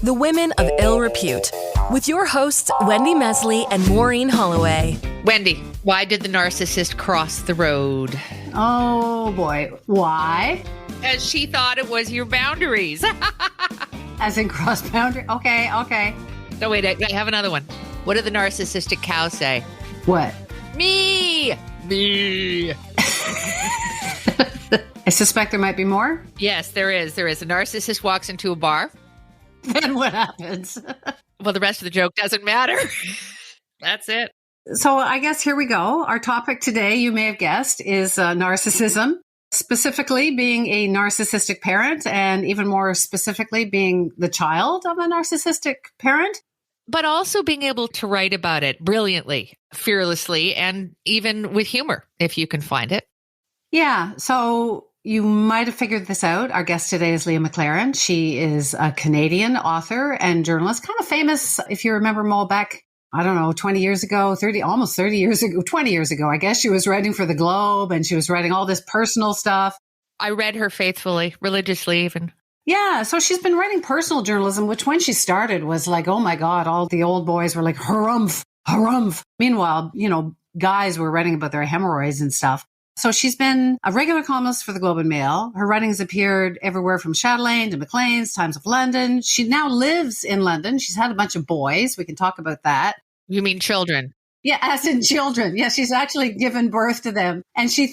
The Women of Ill Repute, with your hosts, Wendy Mesley and Maureen Holloway. Wendy, why did the narcissist cross the road? Oh boy. Why? As she thought it was your boundaries. As in cross boundary? Okay. No, wait, I have another one. What did the narcissistic cow say? What? Me. I suspect there might be more. Yes, there is. A narcissist walks into a bar. Then what happens? Well, the rest of the joke doesn't matter. That's it. So I guess here we go. Our topic today, you may have guessed, is narcissism, specifically being a narcissistic parent, and even more specifically being the child of a narcissistic parent. But also being able to write about it brilliantly, fearlessly, and even with humor, if you can find it. Yeah. So you might have figured this out. Our guest today is Leah McLaren. She is a Canadian author and journalist, kind of famous, if you remember Mo back, I don't know, 20 years ago, 20 years ago, I guess. She was writing for the Globe and she was writing all this personal stuff. I read her faithfully, religiously even. Yeah, so she's been writing personal journalism, which when she started was like, oh my God, all the old boys were like, harumph. Meanwhile, guys were writing about their hemorrhoids and stuff. So she's been a regular columnist for the Globe and Mail. Her writings appeared everywhere from Chatelaine to Macleans, Times of London. She now lives in London. She's had a bunch of boys. We can talk about that. You mean children? Yeah, as in children. Yeah, she's actually given birth to them. And she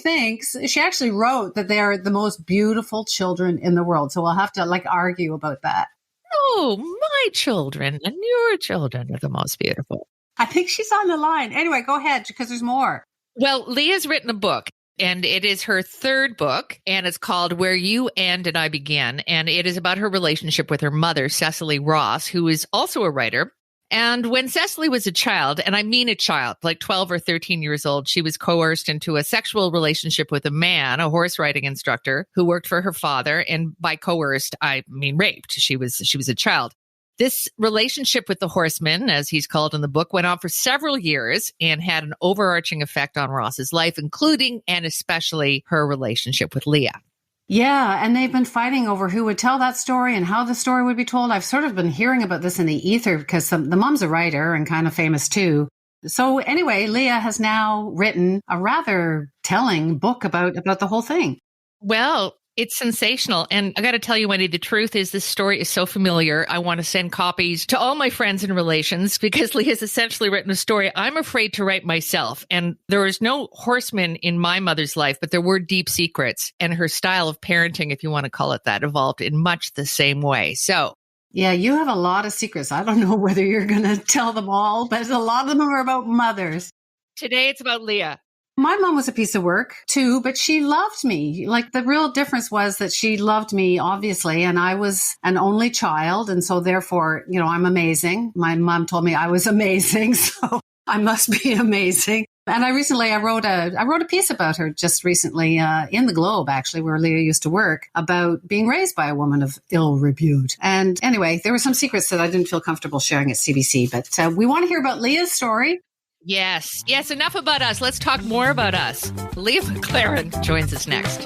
actually wrote that they are the most beautiful children in the world. So we'll have to argue about that. Oh, my children and your children are the most beautiful. I think she's on the line. Anyway, go ahead because there's more. Well, Leah's written a book. And it is her third book, and it's called Where You End and I Begin. And it is about her relationship with her mother, Cecily Ross, who is also a writer. And when Cecily was a child, and I mean a child, like 12 or 13 years old, she was coerced into a sexual relationship with a man, a horse riding instructor, who worked for her father. And by coerced, I mean raped. She was a child. This relationship with the horseman, as he's called in the book, went on for several years and had an overarching effect on Ross's life, including and especially her relationship with Leah. Yeah, and they've been fighting over who would tell that story and how the story would be told. I've sort of been hearing about this in the ether because the mom's a writer and kind of famous too. So anyway, Leah has now written a rather telling book about the whole thing. Well, it's sensational. And I got to tell you, Wendy, the truth is this story is so familiar. I want to send copies to all my friends and relations because Leah's essentially written a story I'm afraid to write myself. And there was no horseman in my mother's life, but there were deep secrets. And her style of parenting, if you want to call it that, evolved in much the same way. So yeah, you have a lot of secrets. I don't know whether you're going to tell them all, but a lot of them are about mothers. Today it's about Leah. My mom was a piece of work too, but she loved me. The real difference was that she loved me, obviously, and I was an only child. And so therefore, I'm amazing. My mom told me I was amazing, so I must be amazing. And I wrote a piece about her just recently in the Globe, actually, where Leah used to work, about being raised by a woman of ill repute. And anyway, there were some secrets that I didn't feel comfortable sharing at CBC, but we want to hear about Leah's story. Yes, enough about us. Let's talk more about us. Leah McLaren joins us next.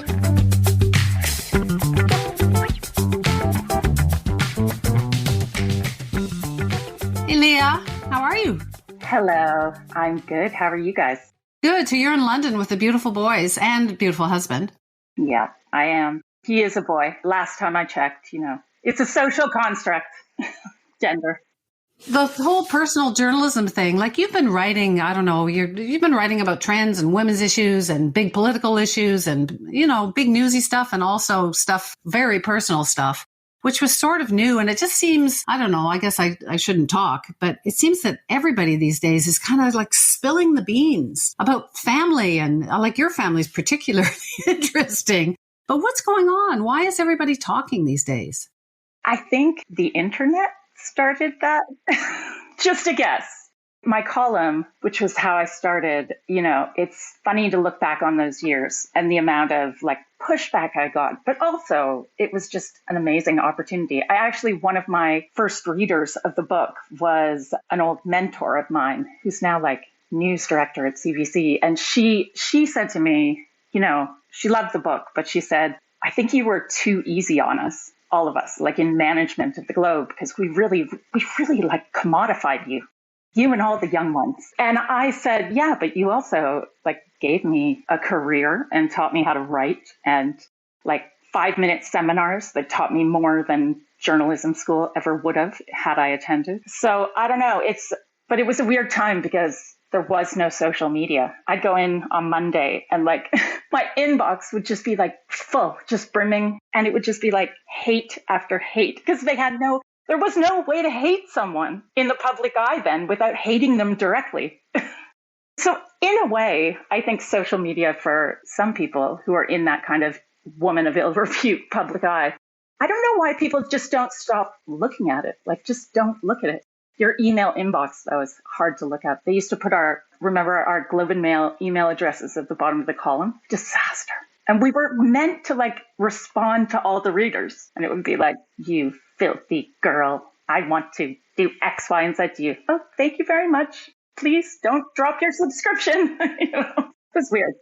Hey, Leah, how are you? Hello, I'm good. How are you guys? Good. So you're in London with the beautiful boys and beautiful husband. Yeah, I am. He is a boy. Last time I checked, it's a social construct, gender. The whole personal journalism thing, you've been writing, I don't know, you've been writing about trends and women's issues and big political issues and, big newsy stuff and also stuff, very personal stuff, which was sort of new. And it just seems, I don't know, I guess I shouldn't talk, but it seems that everybody these days is kind of spilling the beans about family and your family's particularly interesting. But what's going on? Why is everybody talking these days? I think the internet started that. Just a guess. My column, which was how I started, it's funny to look back on those years and the amount of pushback I got, but also it was just an amazing opportunity. One of my first readers of the book was an old mentor of mine who's now news director at CBC. And she said to me, she loved the book, but she said, I think you were too easy on us. all of us, like in management of the Globe, because we really like commodified you and all the young ones. And I said, yeah, but you also like gave me a career and taught me how to write, and like 5-minute seminars that taught me more than journalism school ever would have had I attended. So I don't know. But it was a weird time because there was no social media. I'd go in on Monday and like my inbox would just be like full, just brimming. And it would just be like hate after hate because there was no way to hate someone in the public eye then without hating them directly. So in a way, I think social media for some people who are in that kind of woman of ill repute public eye, I don't know why people just don't stop looking at it. Like, just don't look at it. Your email inbox, though, is hard to look at. They used to put our Globe and Mail email addresses at the bottom of the column. Disaster. And we were meant to like respond to all the readers. And it would be like, you filthy girl, I want to do X, Y, and Z to you. Oh, thank you very much. Please don't drop your subscription. It was weird.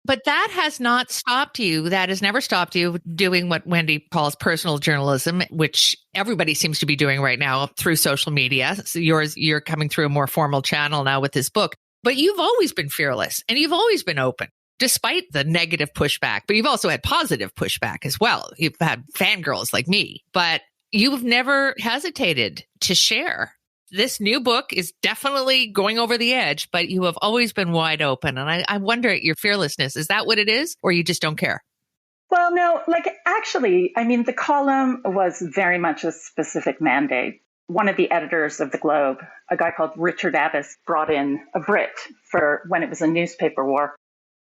But that has not stopped you. That has never stopped you doing what Wendy calls personal journalism, which everybody seems to be doing right now through social media. So you're coming through a more formal channel now with this book. But you've always been fearless and you've always been open, despite the negative pushback. But you've also had positive pushback as well. You've had fangirls like me, but you've never hesitated to share. This new book is definitely going over the edge, but you have always been wide open. And I wonder at your fearlessness, is that what it is? Or you just don't care? Well, no, like actually, I mean, the column was very much a specific mandate. One of the editors of the Globe, a guy called Richard Abbas, brought in a Brit for when it was a newspaper war.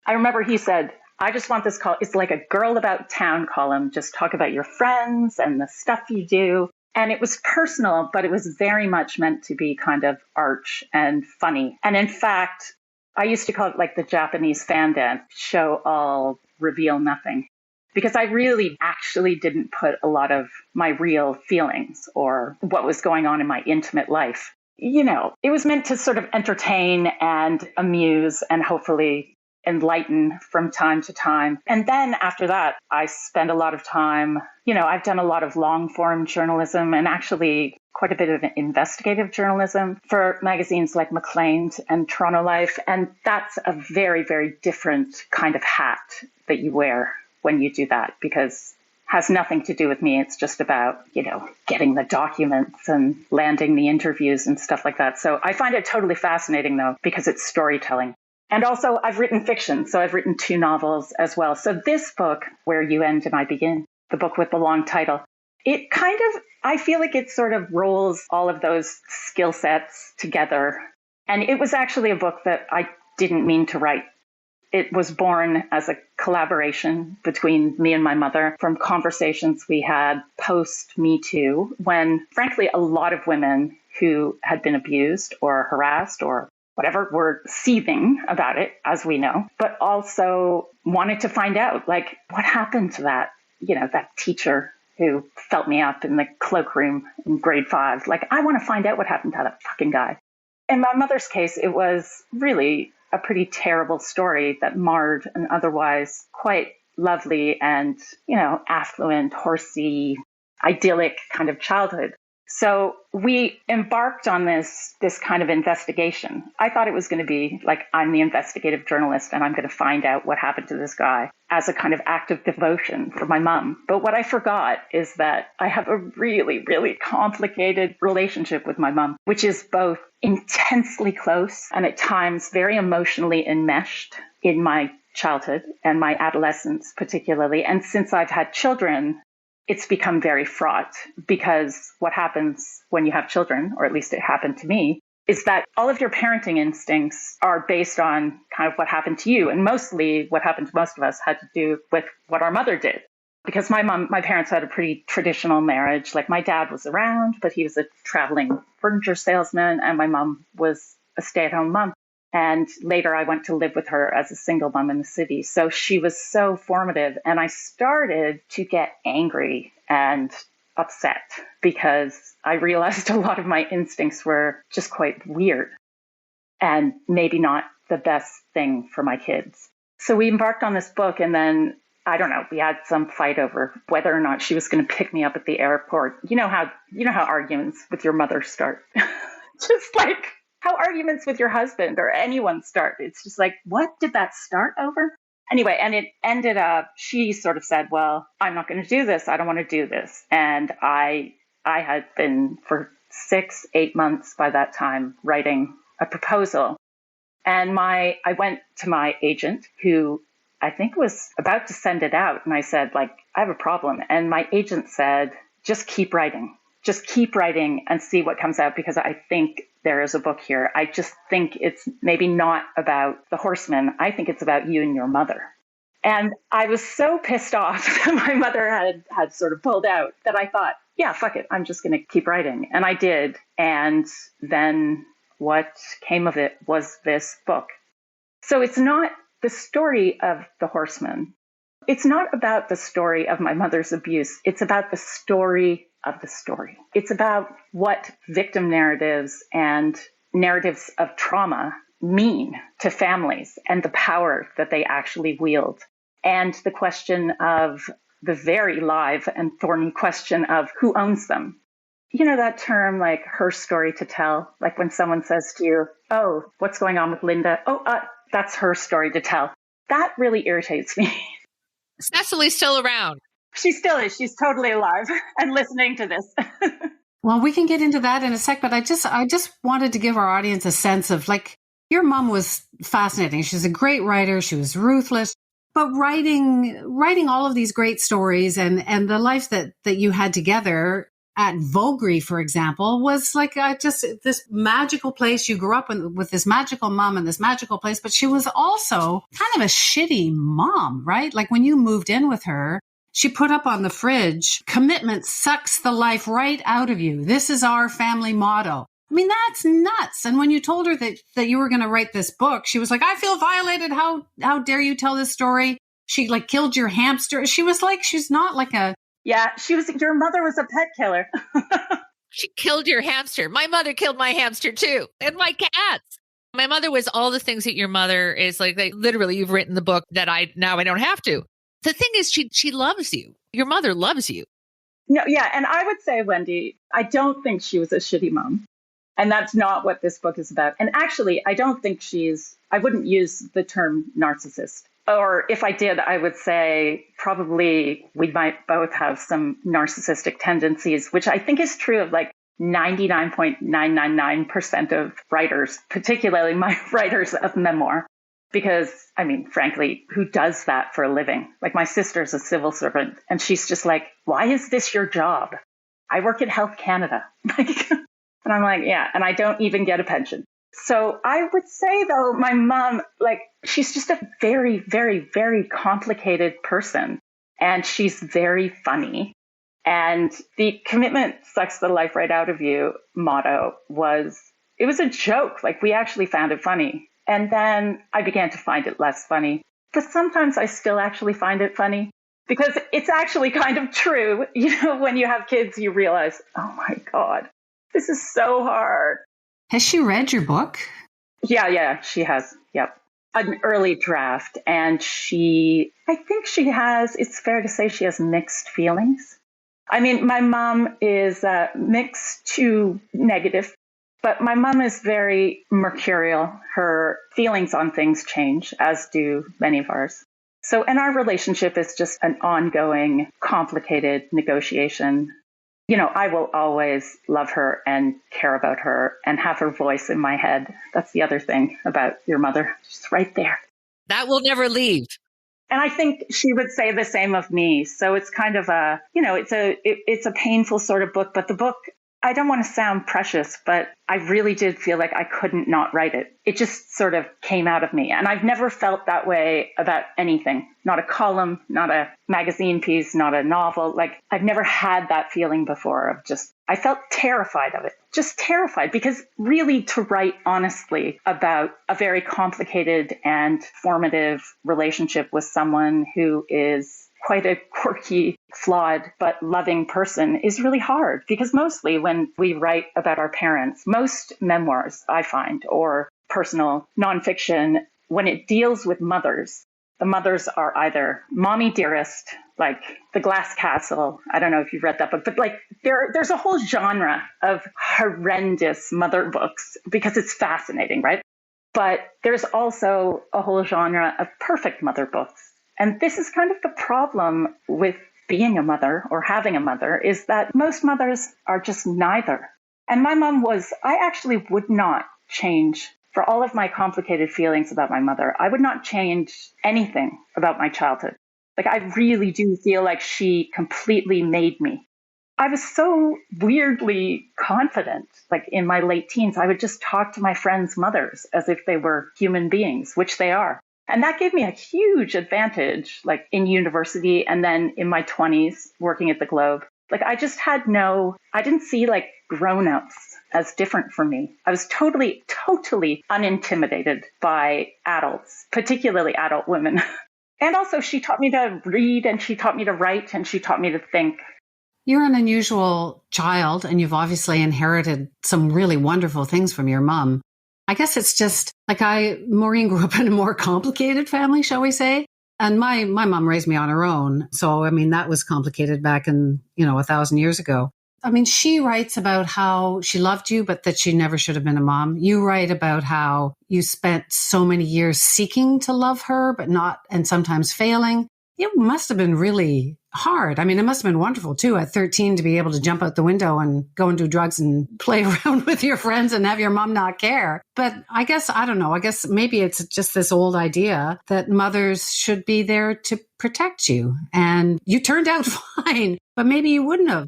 I remember he said, I just want this column. It's like a girl about town column. Just talk about your friends and the stuff you do. And it was personal, but it was very much meant to be kind of arch and funny. And in fact, I used to call it like the Japanese fan dance, show all, reveal nothing. Because I really actually didn't put a lot of my real feelings or what was going on in my intimate life. You know, it was meant to sort of entertain and amuse and hopefully enlighten from time to time. And then after that, I spent a lot of time, I've done a lot of long form journalism and actually quite a bit of investigative journalism for magazines like Macleans and Toronto Life. And that's a very, very different kind of hat that you wear when you do that, because it has nothing to do with me. It's just about, getting the documents and landing the interviews and stuff like that. So I find it totally fascinating, though, because it's storytelling. And also, I've written fiction, so I've written 2 novels as well. So this book, Where You End and I Begin, the book with the long title, it kind of, I feel like it sort of rolls all of those skill sets together. And it was actually a book that I didn't mean to write. It was born as a collaboration between me and my mother from conversations we had post Me Too, when, frankly, a lot of women who had been abused or harassed or whatever, were seething about it, as we know, but also wanted to find out, like, what happened to that, that teacher who felt me up in the cloakroom in grade 5. Like, I want to find out what happened to that fucking guy. In my mother's case, it was really a pretty terrible story that marred an otherwise quite lovely and, affluent, horsey, idyllic kind of childhood. So we embarked on this kind of investigation. I thought it was going to be like, I'm the investigative journalist and I'm going to find out what happened to this guy as a kind of act of devotion for my mom. But what I forgot is that I have a really, really complicated relationship with my mom, which is both intensely close and at times very emotionally enmeshed in my childhood and my adolescence particularly. And since I've had children, it's become very fraught, because what happens when you have children, or at least it happened to me, is that all of your parenting instincts are based on kind of what happened to you. And mostly what happened to most of us had to do with what our mother did. Because my parents had a pretty traditional marriage. Like, my dad was around, but he was a traveling furniture salesman, and my mom was a stay-at-home mom. And later I went to live with her as a single mom in the city. So she was so formative. And I started to get angry and upset because I realized a lot of my instincts were just quite weird and maybe not the best thing for my kids. So we embarked on this book, and then I don't know, we had some fight over whether or not she was going to pick me up at the airport. You know how arguments with your mother start. Just like how arguments with your husband or anyone start. It's just like, what did that start over? Anyway, and it ended up, she sort of said, well, I'm not going to do this. I don't want to do this. And I had been for 6-8 months by that time writing a proposal. And I went to my agent, who I think was about to send it out. And I said, like, I have a problem. And my agent said, just keep writing. Just keep writing and see what comes out, because I think there is a book here. I just think it's maybe not about the horseman. I think it's about you and your mother. And I was so pissed off that my mother had sort of pulled out that I thought, yeah, fuck it. I'm just going to keep writing. And I did. And then what came of it was this book. So it's not the story of the horseman. It's not about the story of my mother's abuse. It's about the story of the story. It's about what victim narratives and narratives of trauma mean to families and the power that they actually wield. And the question of the very live and thorny question of who owns them. You know that term, like her story to tell, like when someone says to you, oh, what's going on with Linda? Oh, that's her story to tell. That really irritates me. Cecily's still around. She still is. She's totally alive and listening to this. Well, we can get into that in a sec, but I just wanted to give our audience a sense of, like, your mom was fascinating. She's a great writer. She was ruthless. But writing all of these great stories and the life that you had together at Vogrie, for example, was like just this magical place. You grew up with this magical mom in this magical place, but she was also kind of a shitty mom, right? Like when you moved in with her, she put up on the fridge, commitment sucks the life right out of you. This is our family motto. I mean, that's nuts. And when you told her that you were going to write this book, she was like, I feel violated. How dare you tell this story? She like killed your hamster. She was like, she's not like a... Yeah, your mother was a pet killer. She killed your hamster. My mother killed my hamster too. And my cats. My mother was all the things that your mother is like literally, you've written the book that I don't have to. The thing is, she loves you. Your mother loves you. No, yeah. And I would say, Wendy, I don't think she was a shitty mom. And that's not what this book is about. And actually, I don't think I wouldn't use the term narcissist. Or if I did, I would say probably we might both have some narcissistic tendencies, which I think is true of like 99.999% of writers, particularly my writers of memoir. Because, I mean, frankly, who does that for a living? Like my sister's a civil servant and she's just like, why is this your job? I work at Health Canada. And I'm like, yeah, and I don't even get a pension. So I would say, though, my mom, like, she's just a very, very, very complicated person. And she's very funny. And the commitment sucks the life right out of you motto it was a joke. Like, we actually found it funny. And then I began to find it less funny. But sometimes I still actually find it funny. Because it's actually kind of true. You know, when you have kids, you realize, oh my God, this is so hard. Has she read your book? Yeah, she has. Yep. An early draft. And I think she has, it's fair to say she has mixed feelings. I mean, my mom is mixed to negative, but my mom is very mercurial. Her feelings on things change, as do many of ours. So, and our relationship is just an ongoing, complicated negotiation. You know, I will always love her and care about her and have her voice in my head. That's the other thing about your mother. She's right there. That will never leave. And I think she would say the same of me. So it's kind of it's a painful sort of book, but the book, I don't want to sound precious, but I really did feel like I couldn't not write it. It just sort of came out of me. And I've never felt that way about anything. Not a column, not a magazine piece, not a novel. Like, I've never had that feeling before of I felt terrified of it. Just terrified, because really to write honestly about a very complicated and formative relationship with someone who is quite a quirky, flawed, but loving person is really hard, because mostly when we write about our parents, most memoirs I find, or personal nonfiction, when it deals with mothers, The mothers are either mommy dearest, like The Glass Castle. I don't know if you've read that book, but like there's a whole genre of horrendous mother books because it's fascinating, right? But there's also a whole genre of perfect mother books. And this is kind of the problem with being a mother or having a mother, is that most mothers are just neither. And my mom I actually would not change, for all of my complicated feelings about my mother, I would not change anything about my childhood. Like, I really do feel like she completely made me. I was so weirdly confident, like in my late teens, I would just talk to my friends' mothers as if they were human beings, which they are. And that gave me a huge advantage, like in university and then in my 20s working at the Globe. Like, I just I didn't see like grown-ups as different from me. I was totally unintimidated by adults, particularly adult women. And also she taught me to read and she taught me to write and she taught me to think. You're an unusual child and you've obviously inherited some really wonderful things from your mom. I guess it's just like Maureen grew up in a more complicated family, shall we say? And my mom raised me on her own. So, I mean, that was complicated back in, 1,000 years ago. I mean, she writes about how she loved you, but that she never should have been a mom. You write about how you spent so many years seeking to love her, but not, and sometimes failing. It must have been really hard. I mean, it must have been wonderful too at 13 to be able to jump out the window and go and do drugs and play around with your friends and have your mom not care. But I guess, I don't know, I guess maybe it's just this old idea that mothers should be there to protect you. And you turned out fine, but maybe you wouldn't have.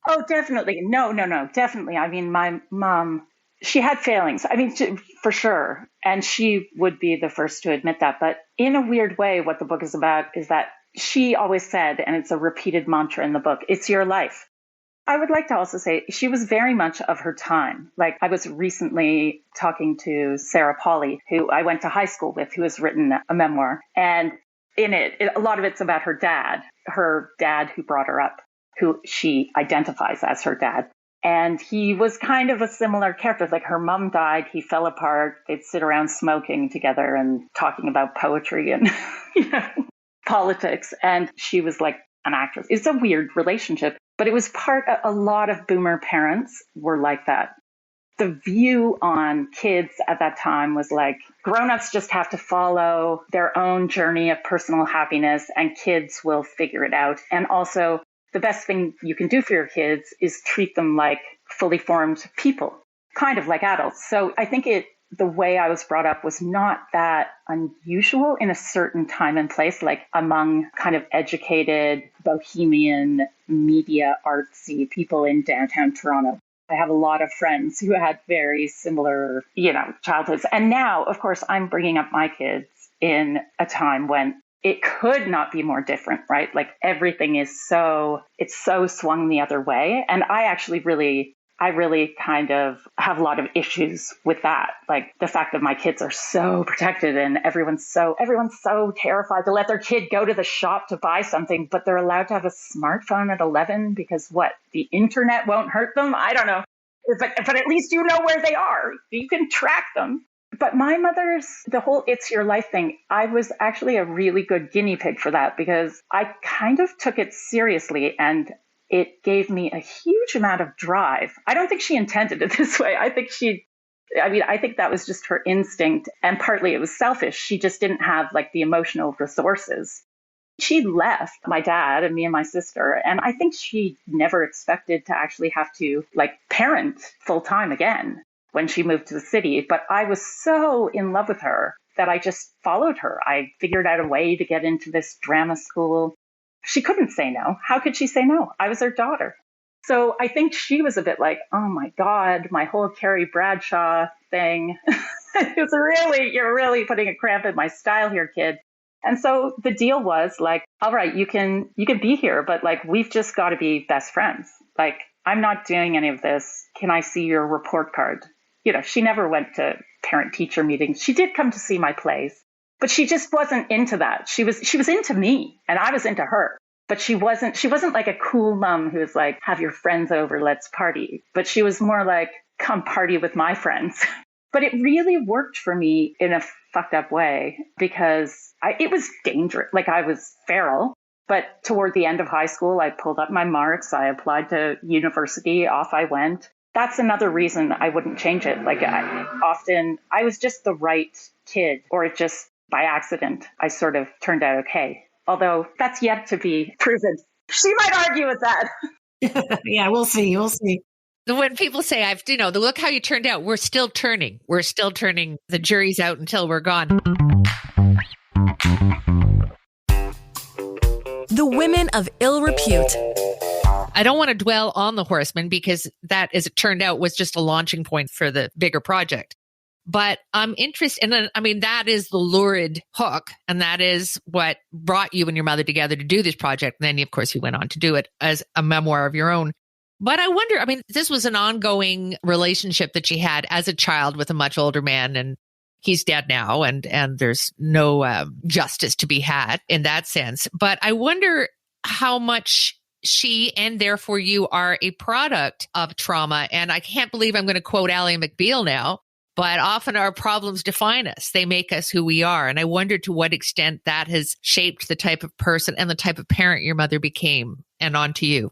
Oh, definitely. No, definitely. I mean, my mom, she had failings. I mean, for sure. And she would be the first to admit that. But in a weird way, what the book is about is that she always said, and it's a repeated mantra in the book, it's your life. I would like to also say she was very much of her time. Like, I was recently talking to Sarah Polley, who I went to high school with, who has written a memoir. And in it, a lot of it's about her dad who brought her up, who she identifies as her dad. And he was kind of a similar character. Like, her mom died, he fell apart. They'd sit around smoking together and talking about poetry and politics. And she was like an actress. It's a weird relationship, but it was a lot of boomer parents were like that. The view on kids at that time was like, grown-ups just have to follow their own journey of personal happiness and kids will figure it out. And also, the best thing you can do for your kids is treat them like fully formed people, kind of like adults. So I think the way I was brought up was not that unusual in a certain time and place, like among kind of educated, bohemian, media, artsy people in downtown Toronto. I have a lot of friends who had very similar, childhoods. And now, of course, I'm bringing up my kids in a time when it could not be more different, right? Like, everything it's so swung the other way. And I really kind of have a lot of issues with that. Like, the fact that my kids are so protected and everyone's so terrified to let their kid go to the shop to buy something, but they're allowed to have a smartphone at 11 because the internet won't hurt them? I don't know. But at least you know where they are. You can track them. But my mother's, the whole it's your life thing, I was actually a really good guinea pig for that because I kind of took it seriously and it gave me a huge amount of drive. I don't think she intended it this way. I think that was just her instinct. And partly it was selfish. She just didn't have like the emotional resources. She left my dad and me and my sister. And I think she never expected to actually have to like parent full time again when she moved to the city. But I was so in love with her that I just followed her. I figured out a way to get into this drama school. She couldn't say no. How could she say no? I was her daughter. So I think she was a bit like, oh my God, my whole Carrie Bradshaw thing. You're really putting a cramp in my style here, kid. And so the deal was like, all right, you can be here, but like, we've just got to be best friends. Like, I'm not doing any of this. Can I see your report card? She never went to parent-teacher meetings. She did come to see my plays, but she just wasn't into that. She was into me and I was into her, but she wasn't like a cool mom who was like, have your friends over, let's party. But she was more like, come party with my friends. But it really worked for me in a fucked up way because it was dangerous. Like I was feral. But toward the end of high school, I pulled up my marks. I applied to university. Off I went. That's another reason I wouldn't change it. Like I was just the right kid, or it just by accident, I sort of turned out okay. Although that's yet to be proven. She might argue with that. Yeah, we'll see. We'll see. When people say, look how you turned out, we're still turning. We're still turning. The jury's out until we're gone. The women of ill repute. I don't want to dwell on the Horseman because that, as it turned out, was just a launching point for the bigger project. But I'm interested, and then, that is the lurid hook, and that is what brought you and your mother together to do this project. And then, of course, you went on to do it as a memoir of your own. But I wonder, this was an ongoing relationship that she had as a child with a much older man, and he's dead now, and there's no justice to be had in that sense. But I wonder how much she and therefore you are a product of trauma. And I can't believe I'm going to quote Ally McBeal now, but often our problems define us. They make us who we are. And I wonder to what extent that has shaped the type of person and the type of parent your mother became and on to you.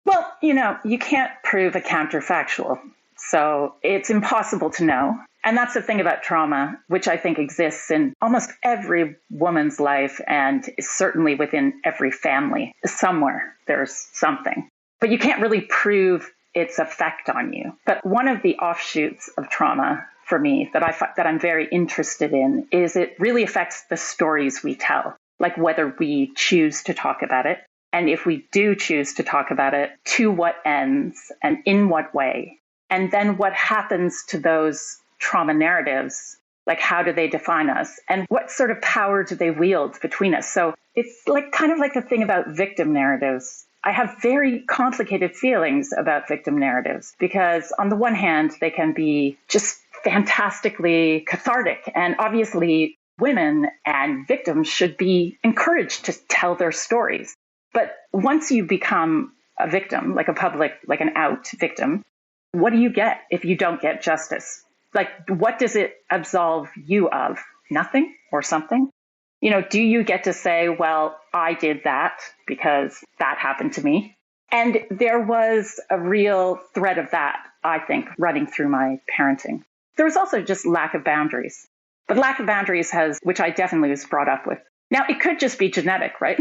Well, you can't prove a counterfactual. So it's impossible to know. And that's the thing about trauma, which I think exists in almost every woman's life and is certainly within every family. Somewhere there's something. But you can't really prove its effect on you. But one of the offshoots of trauma for me that I'm very interested in is it really affects the stories we tell, like whether we choose to talk about it. And if we do choose to talk about it, to what ends and in what way? And then what happens to those trauma narratives? Like, how do they define us? And what sort of power do they wield between us? So it's kind of like the thing about victim narratives. I have very complicated feelings about victim narratives because on the one hand, they can be just fantastically cathartic. And obviously, women and victims should be encouraged to tell their stories. But once you become a victim, like an out victim, what do you get if you don't get justice? Like, what does it absolve you of? Nothing or something? Do you get to say, well, I did that because that happened to me? And there was a real thread of that, I think, running through my parenting. There was also just lack of boundaries. But lack of boundaries which I definitely was brought up with. Now, it could just be genetic, right?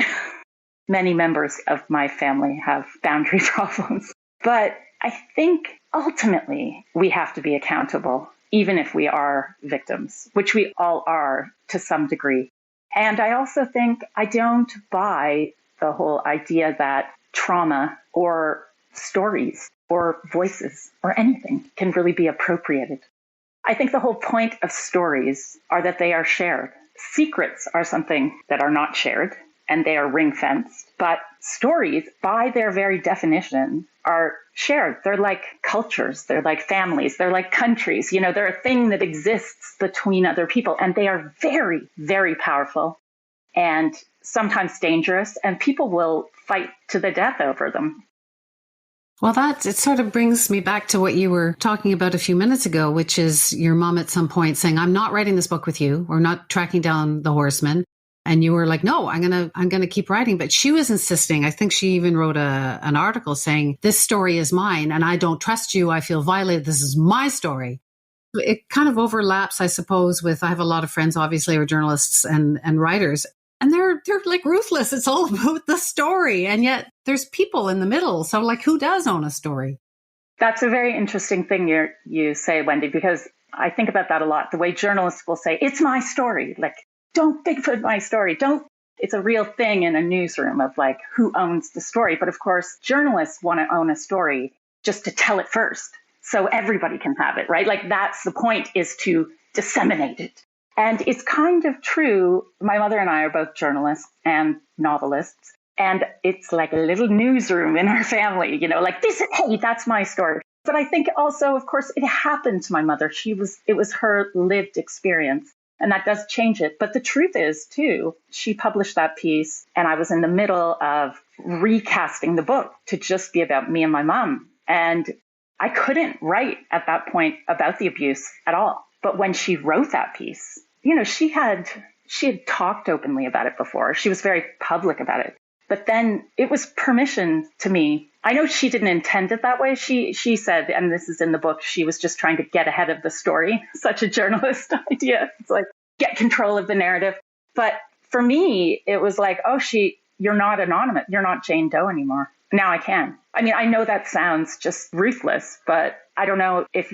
Many members of my family have boundary problems. But I think ultimately we have to be accountable, even if we are victims, which we all are to some degree. And I also think I don't buy the whole idea that trauma or stories or voices or anything can really be appropriated. I think the whole point of stories are that they are shared. Secrets are something that are not shared, and they are ring-fenced. But stories, by their very definition, are shared. They're like cultures. They're like families. They're like countries. They're a thing that exists between other people. And they are very, very powerful and sometimes dangerous. And people will fight to the death over them. Well, it sort of brings me back to what you were talking about a few minutes ago, which is your mom at some point saying, I'm not writing this book with you. We're not tracking down the Horseman. And you were like, no, I'm going to keep writing. But she was insisting. I think she even wrote an article saying, this story is mine and I don't trust you. I feel violated. This is my story. It kind of overlaps, I suppose, with, I have a lot of friends, obviously, who are journalists and writers, and they're like ruthless. It's all about the story. And yet there's people in the middle. So like, who does own a story? That's a very interesting thing you say, Wendy, because I think about that a lot. The way journalists will say, it's my story. Like, don't Bigfoot my story. It's a real thing in a newsroom of like, who owns the story? But of course, journalists want to own a story just to tell it first so everybody can have it, right? Like that's the point, is to disseminate it. And it's kind of true. My mother and I are both journalists and novelists. And it's like a little newsroom in our family, like this, hey, that's my story. But I think also, of course, it happened to my mother. It was her lived experience. And that does change it. But the truth is, too, she published that piece and I was in the middle of recasting the book to just be about me and my mom. And I couldn't write at that point about the abuse at all. But when she wrote that piece, she had talked openly about it before. She was very public about it. But then it was permission to me. I know she didn't intend it that way. She said, and this is in the book, she was just trying to get ahead of the story. Such a journalist idea. It's like, get control of the narrative. But for me, it was like, you're not anonymous. You're not Jane Doe anymore. Now I can. I mean, I know that sounds just ruthless, but I don't know if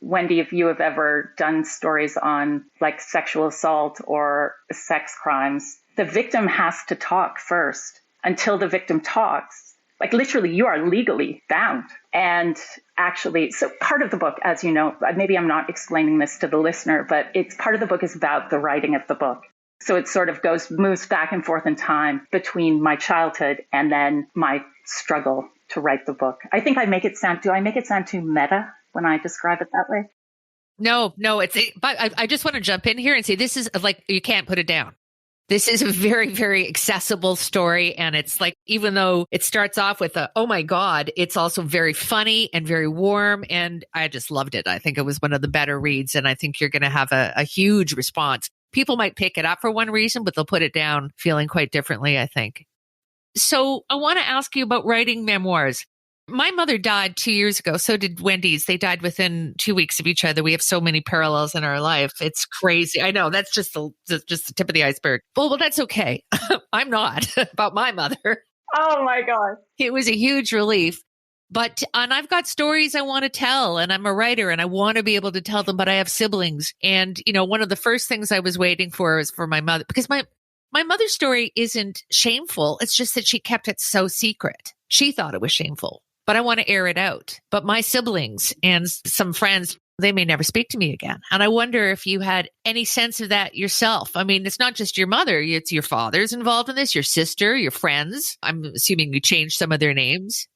Wendy, if you have ever done stories on like sexual assault or sex crimes. The victim has to talk first. Until the victim talks, like literally you are legally bound. And actually, so part of the book, as you know, maybe I'm not explaining this to the listener, but it's part of the book is about the writing of the book. So it sort of moves back and forth in time between my childhood and then my struggle to write the book. I think do I make it sound too meta when I describe it that way? No, but I just want to jump in here and say, this is like, you can't put it down. This is a very, very accessible story. And it's like, even though it starts off with oh my God, it's also very funny and very warm. And I just loved it. I think it was one of the better reads. And I think you're going to have a huge response. People might pick it up for one reason, but they'll put it down feeling quite differently, I think. So I want to ask you about writing memoirs. My mother died 2 years ago. So did Wendy's. They died within 2 weeks of each other. We have so many parallels in our life. It's crazy. I know that's just the tip of the iceberg. Well, that's okay. I'm not about my mother. Oh my God. It was a huge relief. And I've got stories I want to tell, and I'm a writer and I want to be able to tell them, but I have siblings. And, one of the first things I was waiting for was for my mother, because my mother's story isn't shameful. It's just that she kept it so secret. She thought it was shameful. But I want to air it out. But my siblings and some friends, they may never speak to me again. And I wonder if you had any sense of that yourself. I mean, it's not just your mother. It's your father's involved in this, your sister, your friends. I'm assuming you changed some of their names.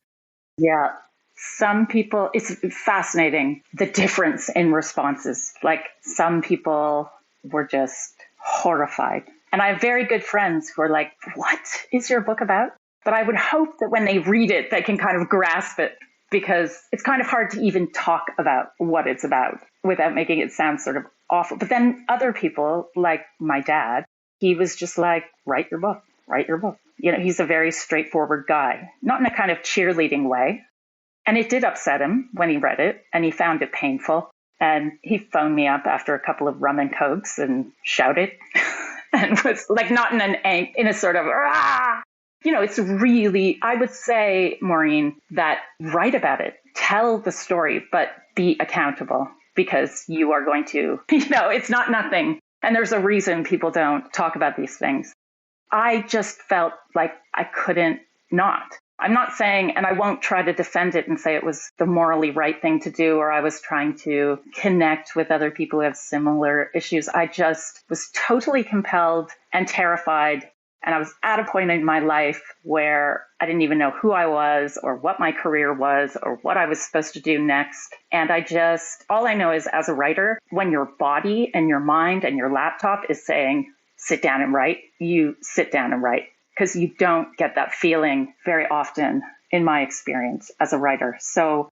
Yeah. Some people, it's fascinating, the difference in responses. Like some people were just horrified. And I have very good friends who are like, what is your book about? But I would hope that when they read it, they can kind of grasp it, because it's kind of hard to even talk about what it's about without making it sound sort of awful. But then other people, like my dad, he was just like, write your book. He's a very straightforward guy, not in a kind of cheerleading way. And it did upset him when he read it, and he found it painful. And he phoned me up after a couple of rum and cokes and shouted and was like, not in a sort of, ah! It's really, I would say, Maureen, that write about it, tell the story, but be accountable, because you are going to, it's not nothing. And there's a reason people don't talk about these things. I just felt like I couldn't not. I'm not saying, and I won't try to defend it and say it was the morally right thing to do, or I was trying to connect with other people who have similar issues. I just was totally compelled and terrified. And I was at a point in my life where I didn't even know who I was or what my career was or what I was supposed to do next. And all I know is, as a writer, when your body and your mind and your laptop is saying, sit down and write, you sit down and write, because you don't get that feeling very often in my experience as a writer. So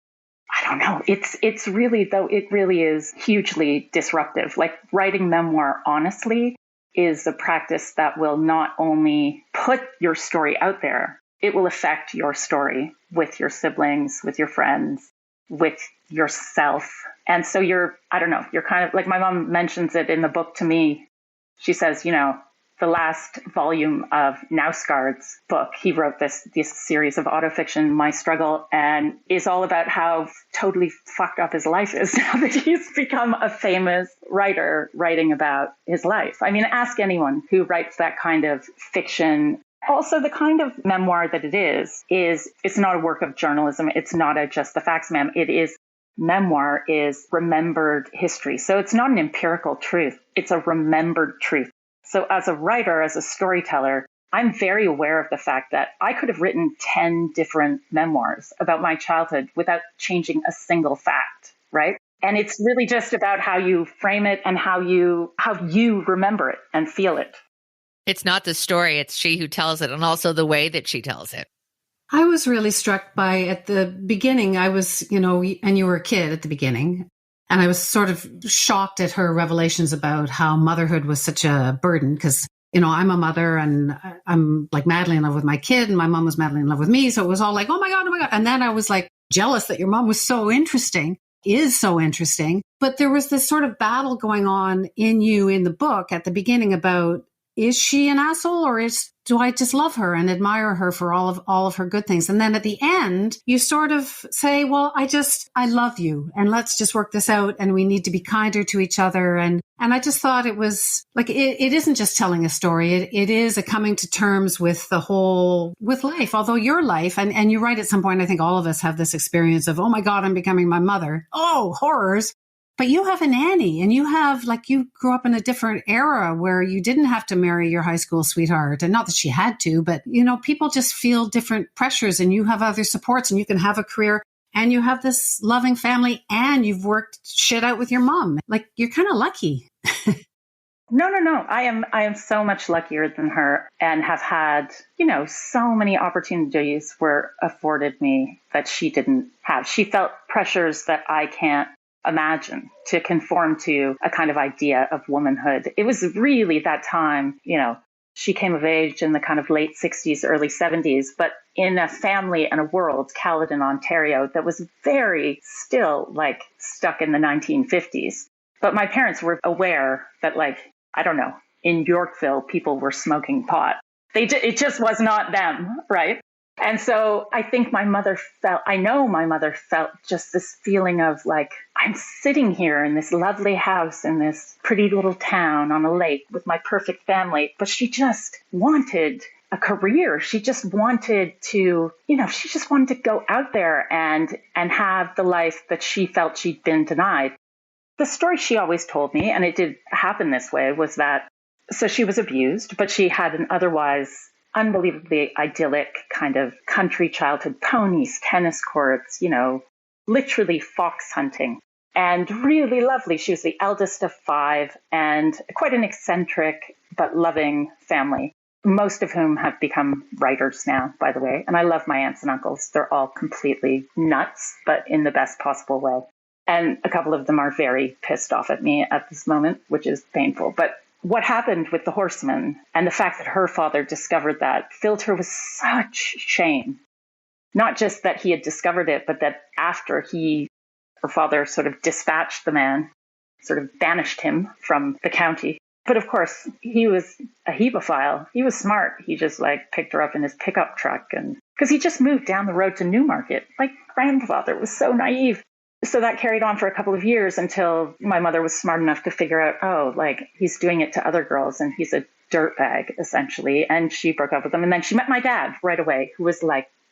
I don't know. It's really, though, it really is hugely disruptive. Like writing memoir, honestly, is a practice that will not only put your story out there, it will affect your story with your siblings, with your friends, with yourself. And so you're kind of like, my mom mentions it in the book to me. She says, the last volume of Nausgaard's book, he wrote this series of autofiction, My Struggle, and is all about how totally fucked up his life is now that he's become a famous writer writing about his life. I mean, ask anyone who writes that kind of fiction. Also, the kind of memoir that it is it's not a work of journalism. It's not just the facts, ma'am. Memoir is remembered history. So it's not an empirical truth. It's a remembered truth. So as a writer, as a storyteller, I'm very aware of the fact that I could have written 10 different memoirs about my childhood without changing a single fact, right? And it's really just about how you frame it and how you remember it and feel it. It's not the story, it's she who tells it, and also the way that she tells it. I was really struck by at the beginning, I was, and you were a kid at the beginning. And I was sort of shocked at her revelations about how motherhood was such a burden because, I'm a mother and I'm like madly in love with my kid and my mom was madly in love with me. So it was all like, oh my God, oh my God. And then I was like jealous that your mom was so interesting, is so interesting. But there was this sort of battle going on in you in the book at the beginning about, is she an asshole or do I just love her and admire her for all of her good things? And then at the end, you sort of say, well, I love you and let's just work this out and we need to be kinder to each other. And I just thought it was like, it isn't just telling a story. It is a coming to terms with with life, although your life, and you're right at some point, I think all of us have this experience of, oh my God, I'm becoming my mother. Oh, horrors. But you have a nanny and you grew up in a different era where you didn't have to marry your high school sweetheart. And not that she had to, but people just feel different pressures and you have other supports and you can have a career and you have this loving family and you've worked shit out with your mom. Like you're kind of lucky. No. I am so much luckier than her and have had, so many opportunities were afforded me that she didn't have. She felt pressures that I can't imagine to conform to a kind of idea of womanhood. It was really that time, she came of age in the kind of late 60s, early 70s, but in a family and a world, Caledon, Ontario, that was very still like stuck in the 1950s. But my parents were aware that in Yorkville, people were smoking pot. It just was not them, right? And so I think my mother felt just this feeling of like, I'm sitting here in this lovely house in this pretty little town on a lake with my perfect family, but she just wanted a career. She just wanted to, go out there and have the life that she felt she'd been denied. The story she always told me, and it did happen this way, was that, so she was abused, but she had an otherwise unbelievably idyllic kind of country childhood, ponies, tennis courts, literally fox hunting, and really lovely. She was the eldest of 5 and quite an eccentric but loving family, most of whom have become writers now, by the way. And I love my aunts and uncles. They're all completely nuts, but in the best possible way. And a couple of them are very pissed off at me at this moment, which is painful. But what happened with the horseman and the fact that her father discovered that filled her with such shame. Not just that he had discovered it, but that after her father sort of dispatched the man, sort of banished him from the county. But of course, he was a hebephile. He was smart. He just picked her up in his pickup truck because he just moved down the road to Newmarket. My grandfather was so naive. So that carried on for a couple of years until my mother was smart enough to figure out, he's doing it to other girls and he's a dirtbag, essentially. And she broke up with him. And then she met my dad right away, who was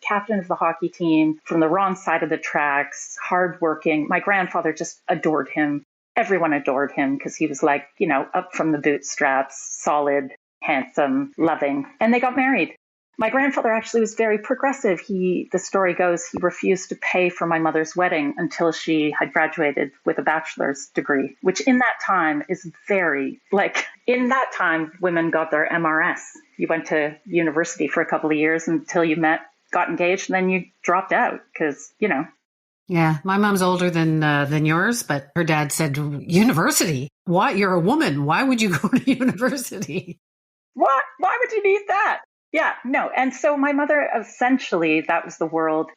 captain of the hockey team from the wrong side of the tracks, hardworking. My grandfather just adored him. Everyone adored him because he was up from the bootstraps, solid, handsome, loving. And they got married. My grandfather actually was very progressive. The story goes, he refused to pay for my mother's wedding until she had graduated with a bachelor's degree, which in that time is very, in that time, women got their MRS. You went to university for a couple of years until you got engaged, and then you dropped out because, Yeah, my mom's older than yours, but her dad said, university? What? You're a woman. Why would you go to university? What? Why would you need that? Yeah, no. And so my mother, essentially, that was the world,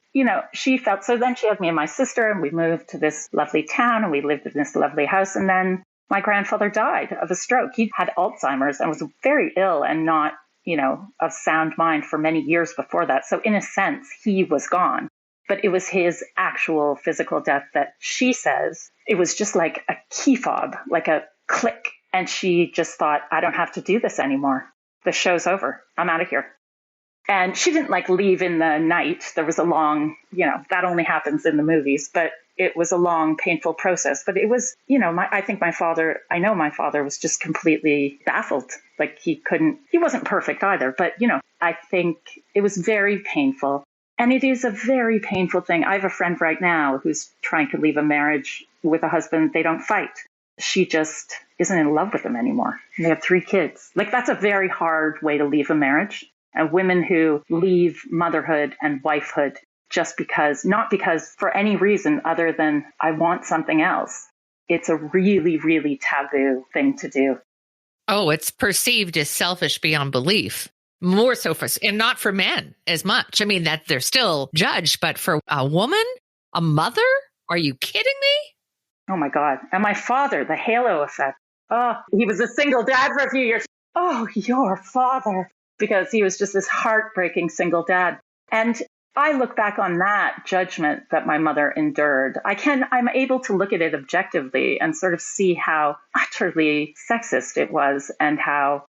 she felt. So then she had me and my sister, and we moved to this lovely town, and we lived in this lovely house. And then my grandfather died of a stroke. He had Alzheimer's and was very ill and not, of sound mind for many years before that. So in a sense, he was gone. But it was his actual physical death that she says, it was just like a key fob, like a click. And she just thought, I don't have to do this anymore. The show's over. I'm out of here. And she didn't leave in the night. There was a long, that only happens in the movies, but it was a long, painful process. But it was, I know my father was just completely baffled. He wasn't perfect either, but, I think it was very painful. And it is a very painful thing. I have a friend right now who's trying to leave a marriage with a husband. They don't fight. She just isn't in love with him anymore. And they have 3 kids. That's a very hard way to leave a marriage. and women who leave motherhood and wifehood just because, not because for any reason other than I want something else. It's a really, really taboo thing to do. Oh, it's perceived as selfish beyond belief. More so and not for men as much. I mean, that they're still judged, but for a woman, a mother, are you kidding me? Oh my God. And my father, the halo effect. Oh, he was a single dad for a few years. Oh, your father. Because he was just this heartbreaking single dad. And I look back on that judgment that my mother endured. I'm able to look at it objectively and sort of see how utterly sexist it was and how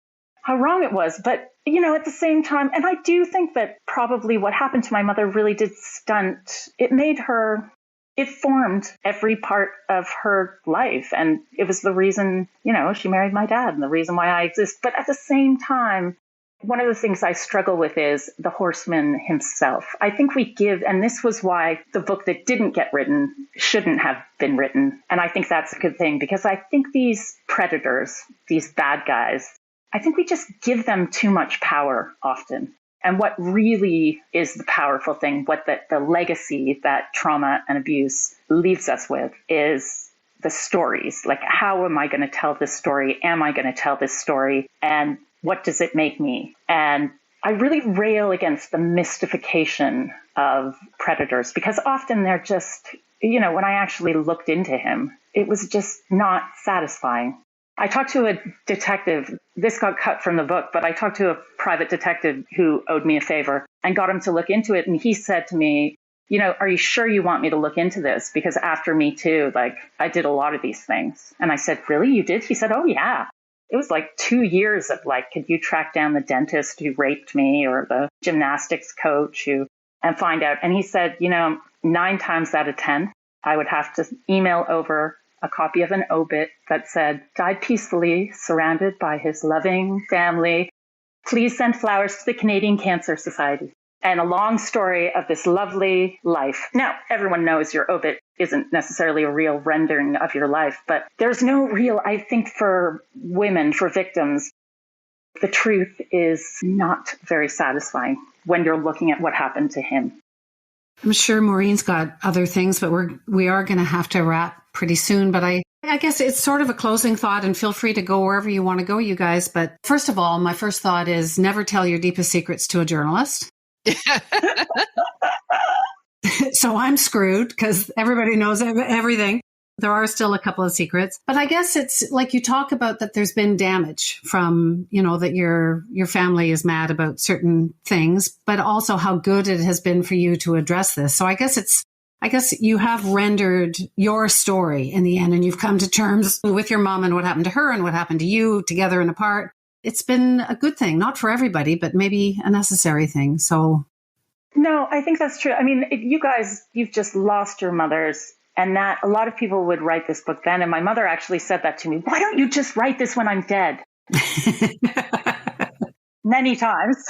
wrong it was. But, at the same time, and I do think that probably what happened to my mother really did stunt. It formed every part of her life. And it was the reason, she married my dad and the reason why I exist. But at the same time, one of the things I struggle with is the horseman himself. I think we give, and this was why the book that didn't get written shouldn't have been written. And I think that's a good thing, because I think these predators, these bad guys, I think we just give them too much power often. And what really is the powerful thing, what the legacy that trauma and abuse leaves us with is the stories. Like, how am I going to tell this story? Am I going to tell this story? And what does it make me? And I really rail against the mystification of predators, because often they're just, when I actually looked into him, it was just not satisfying. I talked to a detective. This got cut from the book, but I talked to a private detective who owed me a favor and got him to look into it. And he said to me, are you sure you want me to look into this? Because after Me Too, I did a lot of these things. And I said, really? You did? He said, oh, yeah. It was 2 years of could you track down the dentist who raped me or the gymnastics coach and find out? And he said, 9 times out of 10, I would have to email over a copy of an obit that said, died peacefully, surrounded by his loving family. Please send flowers to the Canadian Cancer Society. And a long story of this lovely life. Now, everyone knows your obit isn't necessarily a real rendering of your life, but there's no real, I think for women, for victims, the truth is not very satisfying when you're looking at what happened to him. I'm sure Maureen's got other things, but we are going to have to wrap pretty soon. But I guess it's sort of a closing thought, and feel free to go wherever you want to go, you guys. But first of all, my first thought is never tell your deepest secrets to a journalist. So I'm screwed because everybody knows everything. There are still a couple of secrets, but I guess it's like you talk about that there's been damage from, that your family is mad about certain things, but also how good it has been for you to address this. So I guess you have rendered your story in the end, and you've come to terms with your mom and what happened to her and what happened to you together and apart. It's been a good thing, not for everybody, but maybe a necessary thing. So. No, I think that's true. I mean, you've just lost your mothers. And that a lot of people would write this book then. And my mother actually said that to me. Why don't you just write this when I'm dead? Many times.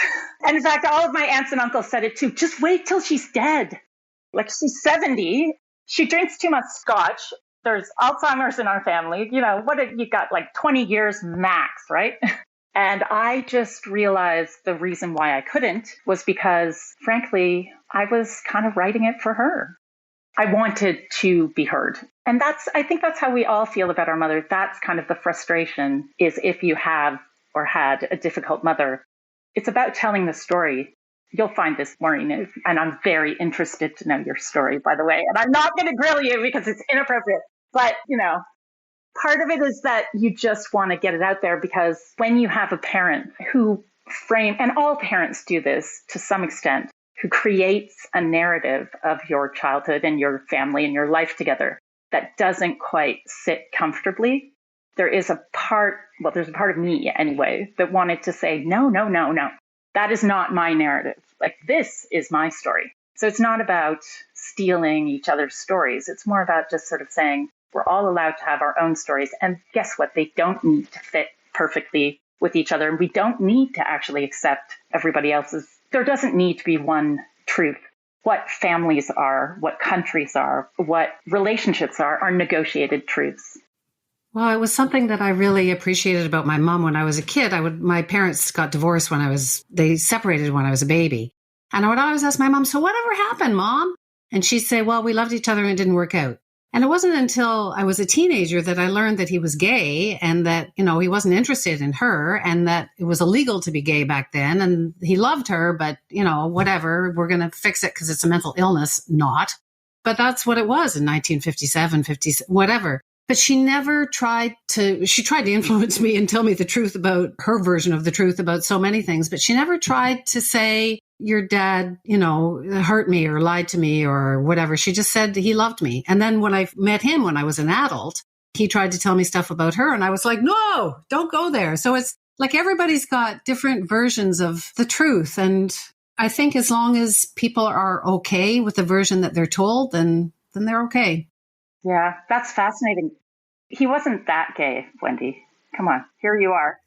And in fact, all of my aunts and uncles said it too. Just wait till she's dead. She's 70. She drinks too much scotch. There's Alzheimer's in our family. What have you got? 20 years max, right? And I just realized the reason why I couldn't was because, frankly, I was kind of writing it for her. I wanted to be heard. And I think that's how we all feel about our mother. That's kind of the frustration, is if you have or had a difficult mother. It's about telling the story. You'll find this, Maureen, and I'm very interested to know your story, by the way. And I'm not going to grill you because it's inappropriate. But, part of it is that you just want to get it out there, because when you have a parent who and all parents do this to some extent, who creates a narrative of your childhood and your family and your life together that doesn't quite sit comfortably, there's a part of me anyway that wanted to say, no, that is not my narrative. This is my story. So it's not about stealing each other's stories. It's more about just sort of saying, we're all allowed to have our own stories. And guess what? They don't need to fit perfectly with each other. And we don't need to actually accept everybody else's. There doesn't need to be one truth. What families are, what countries are, what relationships are negotiated truths. Well, it was something that I really appreciated about my mom when I was a kid. My parents got divorced they separated when I was a baby. And I would always ask my mom, so whatever happened, Mom? And she'd say, well, we loved each other and it didn't work out. And it wasn't until I was a teenager that I learned that he was gay and that, he wasn't interested in her and that it was illegal to be gay back then. And he loved her, but, whatever, we're going to fix it because it's a mental illness. Not. But that's what it was in 1957, 50, whatever. But she tried to influence me and tell me the truth about her version of the truth about so many things. But she never tried to say, your dad, hurt me or lied to me or whatever. She just said he loved me. And then when I met him when I was an adult, he tried to tell me stuff about her. And I was like, no, don't go there. So it's like everybody's got different versions of the truth. And I think as long as people are okay with the version that they're told, then they're okay. Yeah, that's fascinating. He wasn't that gay, Wendy. Come on, here you are.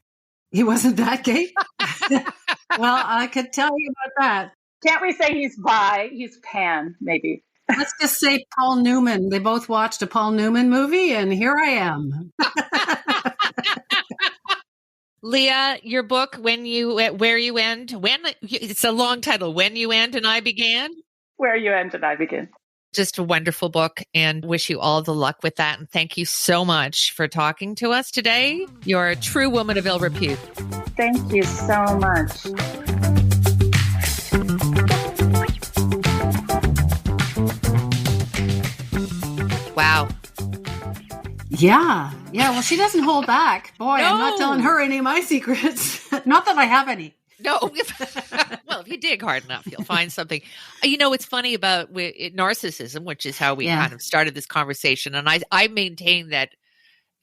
He wasn't that gay? Well, I could tell you about that. Can't we say he's bi? He's pan, maybe. Let's just say Paul Newman. They both watched a Paul Newman movie, and here I am. Leah, your book, Where You End, it's a long title, When You End and I Began. Where You End and I Begin. Just a wonderful book and wish you all the luck with that. And thank you so much for talking to us today. You're a true woman of ill repute. Thank you so much. Wow. Yeah. Well, she doesn't hold back. Boy, No. I'm not telling her any of my secrets. Not that I have any. No. Well, if you dig hard enough, you'll find something. It's funny about narcissism, which is how we kind of started this conversation. And I maintain that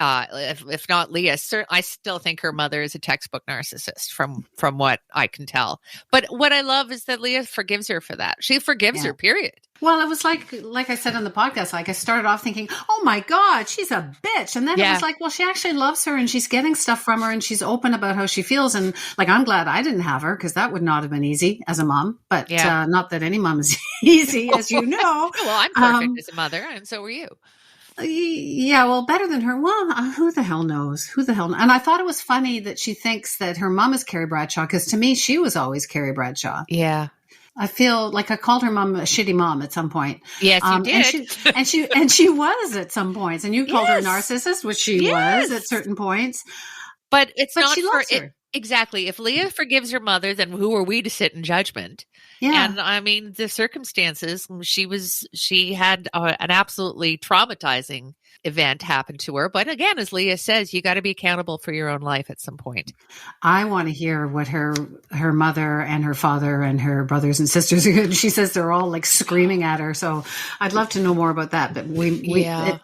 if not Leah, I still think her mother is a textbook narcissist from what I can tell. But what I love is that Leah forgives her for that. She forgives her, period. Well, it was like I said on the podcast, I started off thinking, oh my God, she's a bitch. And then it was like, well, she actually loves her and she's getting stuff from her and she's open about how she feels. And I'm glad I didn't have her because that would not have been easy as a mom. But not that any mom is easy, as you know. Well, I'm perfect as a mother and so are you. Yeah, well, better than her. Well, who the hell knows? And I thought it was funny that she thinks that her mom is Carrie Bradshaw because to me, she was always Carrie Bradshaw. Yeah. I feel like I called her mom a shitty mom at some point. Yes, you did. And she was at some points. And you called her a narcissist, which she was at certain points. But not she loves her. Exactly. If Leah forgives her mother, then who are we to sit in judgment? Yeah. And I mean, the circumstances, she had an absolutely traumatizing event happen to her. But again, as Leah says, you got to be accountable for your own life at some point. I want to hear what her mother and her father and her brothers and sisters are. She says they're all screaming at her. So I'd love to know more about that. But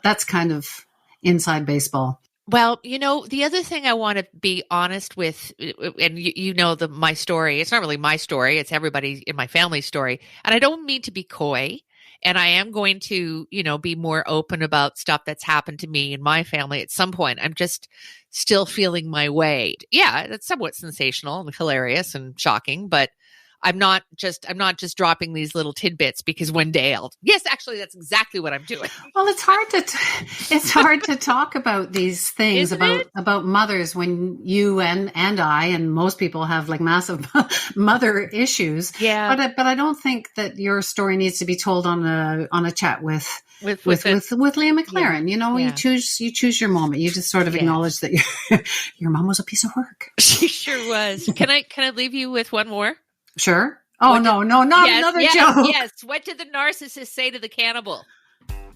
that's kind of inside baseball. Well, the other thing I want to be honest with, and my story, it's not really my story, it's everybody in my family's story. And I don't mean to be coy. And I am going to, be more open about stuff that's happened to me and my family at some point. I'm just still feeling my way. Yeah, that's somewhat sensational and hilarious and shocking, but I'm not just dropping these little tidbits because one day actually, that's exactly what I'm doing. Well, it's hard to talk about these things about mothers when you and I and most people have massive mother issues. Yeah. But I don't think that your story needs to be told on a chat with Leah McLaren. You choose your moment. You just sort of acknowledge that your mom was a piece of work. She sure was. Can I leave you with one more? Sure. Oh, not another joke. Yes. What did the narcissist say to the cannibal?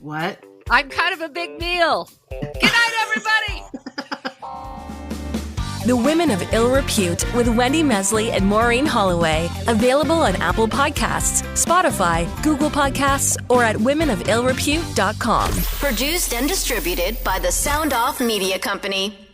What? I'm kind of a big meal. Good night, everybody. The Women of Ill Repute with Wendy Mesley and Maureen Holloway. Available on Apple Podcasts, Spotify, Google Podcasts, or at womenofillrepute.com. Produced and distributed by the Sound Off Media Company.